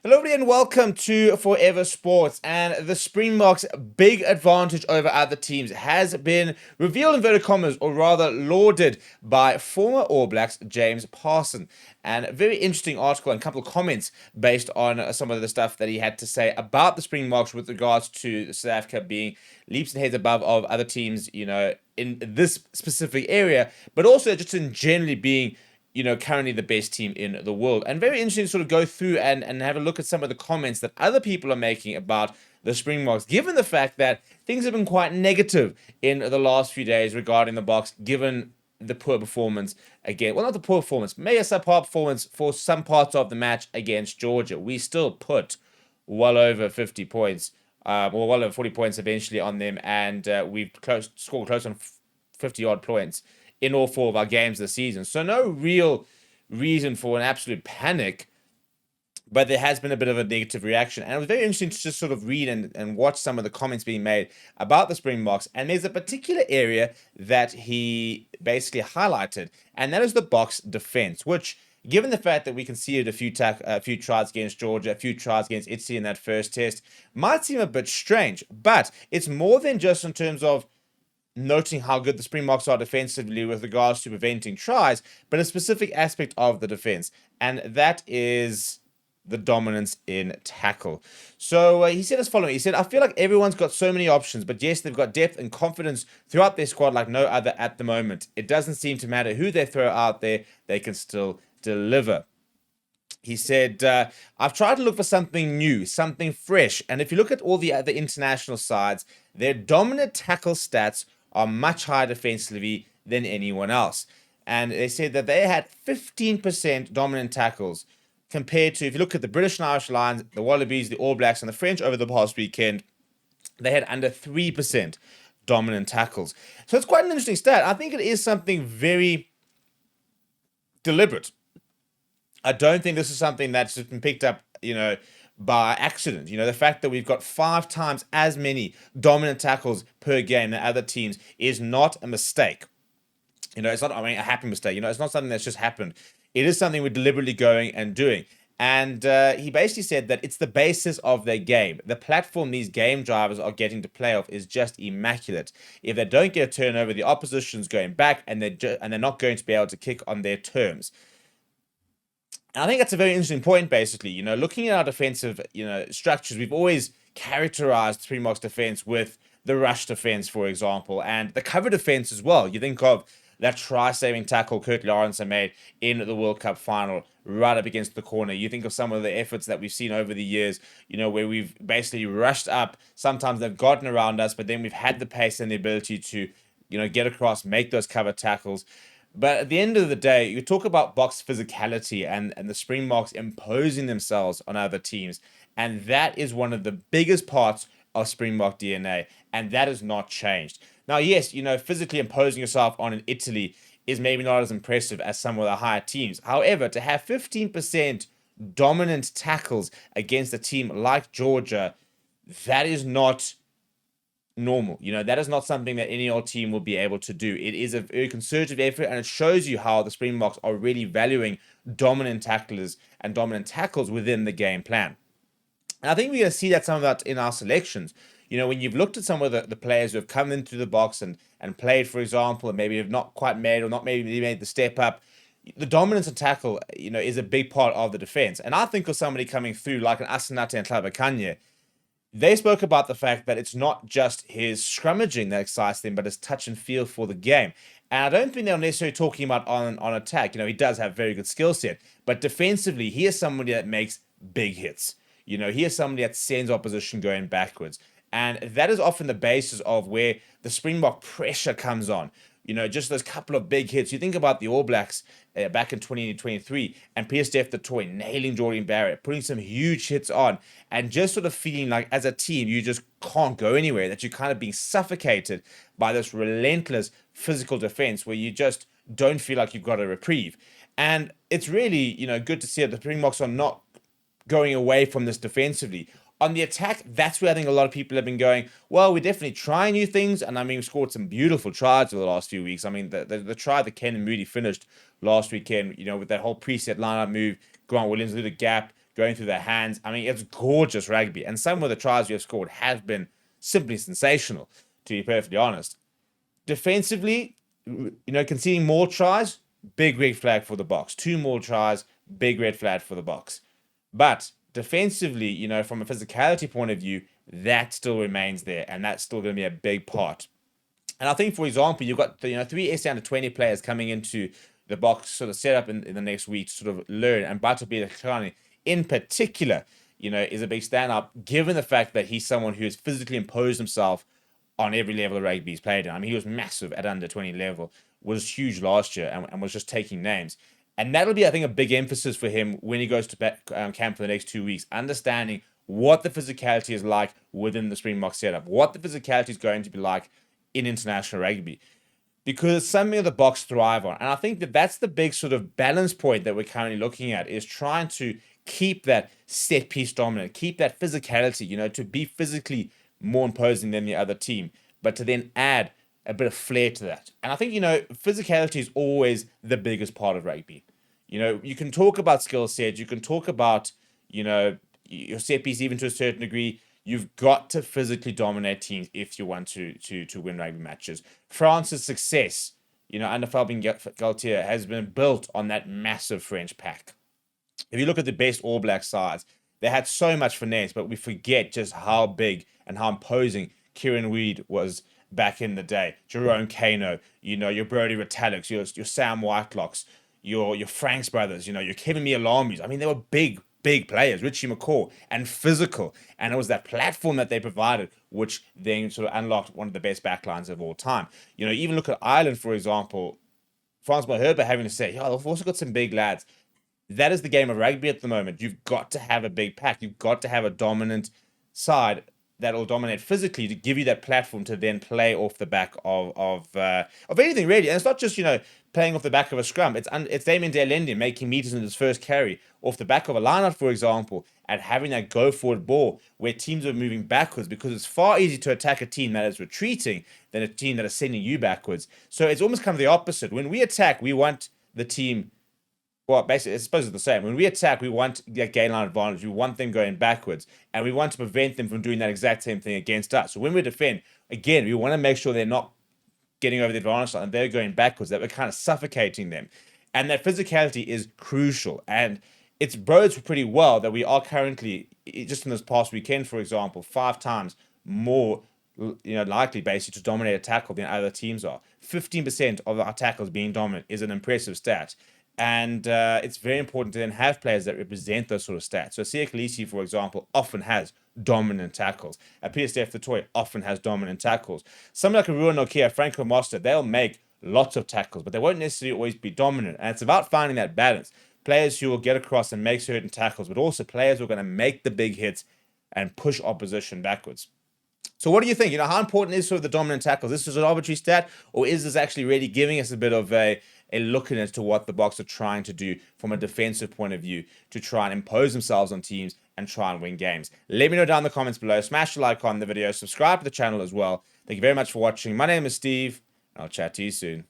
Hello, everybody, and welcome to Forever Sports. And the Springboks' big advantage over other teams has been revealed in inverted commas, or rather lauded by former All Blacks James Parsons. And a very interesting article and a couple of comments based on some of the stuff that he had to say about the Springboks with regards to South Africa being leaps and heads above of other teams, in this specific area, but also just in generally being currently the best team in the world. And very interesting to sort of go through and have a look at some of the comments that other people are making about the Springboks, given the fact that things have been quite negative in the last few days regarding the Boks, given the poor performance again. Well, not the poor performance, maybe a subpar performance for some parts of the match against Georgia. We still put well over 50 points, or well over 40 points eventually on them, and we've scored close on 50 odd points in all four of our games this season. So no real reason for an absolute panic, but there has been a bit of a negative reaction. And it was very interesting to just sort of read and watch some of the comments being made about the Springboks. And there's a particular area that he basically highlighted, and that is the Boks defense, which, given the fact that we conceded a few tries against Georgia, a few tries against Italy in that first test, might seem a bit strange. But it's more than just in terms of noting how good the Springboks are defensively with regards to preventing tries, but a specific aspect of the defense, and that is the dominance in tackle. So he said as following. He said, I feel like everyone's got so many options, but yes, they've got depth and confidence throughout their squad like no other at the moment. It doesn't seem to matter who they throw out there, they can still deliver. He said, I've tried to look for something new, something fresh. And if you look at all the other international sides, their dominant tackle stats are much higher defensively than anyone else. And they said that they had 15% dominant tackles compared to, if you look at the British and Irish Lions, the Wallabies, the All Blacks, and the French over the past weekend, they had under 3% dominant tackles. So it's quite an interesting stat. I think it is something very deliberate. I don't think this is something that's just been picked up, by accident. The fact that we've got 5 times as many dominant tackles per game than other teams is not a mistake. It's not, a happy mistake. It's not something that's just happened. It is something we're deliberately going and doing. And he basically said that it's the basis of their game. The platform these game drivers are getting to play off is just immaculate. If they don't get a turnover, the opposition's going back, and they're not going to be able to kick on their terms. And I think that's a very interesting point, basically. Looking at our defensive, structures, we've always characterized Springboks defense with the rush defense, for example, and the cover defense as well. You think of that try-saving tackle Kurt Lawrence made in the World Cup final, right up against the corner. You think of some of the efforts that we've seen over the years, where we've basically rushed up. Sometimes they've gotten around us, but then we've had the pace and the ability to, get across, make those cover tackles. But at the end of the day, you talk about Boks physicality and the Springboks imposing themselves on other teams. And that is one of the biggest parts of Springbok DNA. And that has not changed. Now, yes, physically imposing yourself on an Italy is maybe not as impressive as some of the higher teams. However, to have 15% dominant tackles against a team like Georgia, that is not normal. That is not something that any old team will be able to do. It is a very concerted effort, and it shows you how the Springboks are really valuing dominant tacklers and dominant tackles within the game plan. And I think we're going to see some of that in our selections. When you've looked at some of the players who have come into the box and played, for example, and maybe have not quite made or not maybe made the step up, the dominance and tackle, is a big part of the defense. And I think of somebody coming through like an Asanate and Tlabakanye. They spoke about the fact that it's not just his scrummaging that excites them, but his touch and feel for the game. And I don't think they're necessarily talking about on attack. He does have very good skill set, but defensively, he is somebody that makes big hits. He is somebody that sends opposition going backwards. And that is often the basis of where the Springbok pressure comes on. Just those couple of big hits. You think about the All Blacks back in 2023 and Peter Steph the Toy nailing Jordan Barrett, putting some huge hits on, and just sort of feeling like as a team, you just can't go anywhere, that you're kind of being suffocated by this relentless physical defense where you just don't feel like you've got a reprieve. And it's really, good to see that the Springboks are not going away from this defensively. On the attack, that's where I think a lot of people have been going, well, we're definitely trying new things. And we've scored some beautiful tries over the last few weeks. The try that Ken and Moody finished last weekend, with that whole preset lineup move, Grant Williams through the gap, going through their hands. I mean, it's gorgeous rugby. And some of the tries we have scored have been simply sensational, to be perfectly honest. Defensively, conceding more tries, big red flag for the Boks. 2 more tries, big red flag for the Boks. But defensively, from a physicality point of view, that still remains there, and that's still going to be a big part. And I think, for example, you've got 3 SA under 20 players coming into the Boks sort of set up in the next week to sort of learn. And Batabi Khani, in particular, is a big standout, given the fact that he's someone who has physically imposed himself on every level of rugby he's played in. I mean, he was massive at under 20 level, was huge last year, and was just taking names. And that'll be, I think, a big emphasis for him when he goes to camp for the next 2 weeks, understanding what the physicality is like within the Springboks setup, what the physicality is going to be like in international rugby, because it's something that the Boks thrive on. And I think that that's the big sort of balance point that we're currently looking at, is trying to keep that set piece dominant, keep that physicality, to be physically more imposing than the other team, but to then add a bit of flair to that. And I think, physicality is always the biggest part of rugby. You can talk about skill sets, you can talk about, your set piece even to a certain degree. You've got to physically dominate teams if you want to win rugby matches. France's success, under Fabien Galtier, has been built on that massive French pack. If you look at the best All Black sides, they had so much finesse, but we forget just how big and how imposing Kieran Reid was back in the day. Jerome Kano, your Brodie Retallicks, your Sam Whitelocks, your Franks brothers, your Kevin Mialamis. I mean, they were big players, Richie McCaw, and physical. And it was that platform that they provided, which then sort of unlocked one of the best backlines of all time. Even look at Ireland, for example. Francois Herbert having to say, they've also got some big lads. That is the game of rugby at the moment. You've got to have a big pack. You've got to have a dominant side that will dominate physically to give you that platform to then play off the back of anything really. And it's not just playing off the back of a scrum. It's Damien Delende making meters in his first carry off the back of a lineout, for example, and having that go forward ball where teams are moving backwards, because it's far easier to attack a team that is retreating than a team that is sending you backwards. So it's almost kind of the opposite. When we attack, we want the team. Well, basically, I suppose it's the same. When we attack, we want that gain line advantage. We want them going backwards, and we want to prevent them from doing that exact same thing against us. So when we defend, again, we want to make sure they're not getting over the advantage line and they're going backwards, that we're kind of suffocating them. And that physicality is crucial. And it's bodes pretty well that we are currently, just in this past weekend, for example, 5 times more likely basically to dominate a tackle than other teams are. 15% of our tackles being dominant is an impressive stat. And it's very important to then have players that represent those sort of stats. So Siya Kolisi, for example, often has dominant tackles. Peter Steph Toy often has dominant tackles. Someone like a Ruan Nokia, Franco Moster, they'll make lots of tackles, but they won't necessarily always be dominant. And it's about finding that balance. Players who will get across and make certain tackles, but also players who are going to make the big hits and push opposition backwards. So what do you think? How important is sort of the dominant tackles? Is this an arbitrary stat, or is this actually really giving us a bit of a look in as to what the Boks are trying to do from a defensive point of view to try and impose themselves on teams and try and win games? Let me know down in the comments below. Smash the like on the video. Subscribe to the channel as well. Thank you very much for watching. My name is Steve, and I'll chat to you soon.